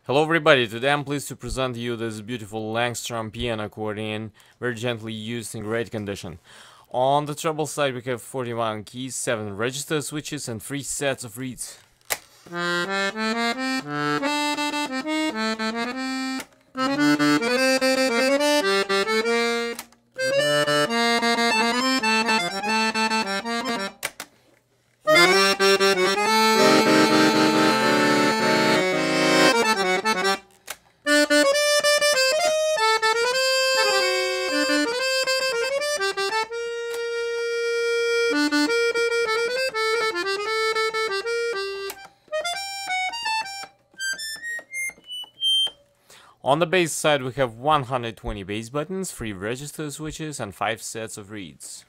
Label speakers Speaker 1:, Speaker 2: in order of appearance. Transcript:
Speaker 1: Hello everybody, today I'm pleased to present you this beautiful Hagstrom piano accordion, very gently used in great condition. On the treble side we have 41 keys, 7 register switches and 3 sets of reeds. On the bass side we have 120 bass buttons, 3 register switches and 5 sets of reeds.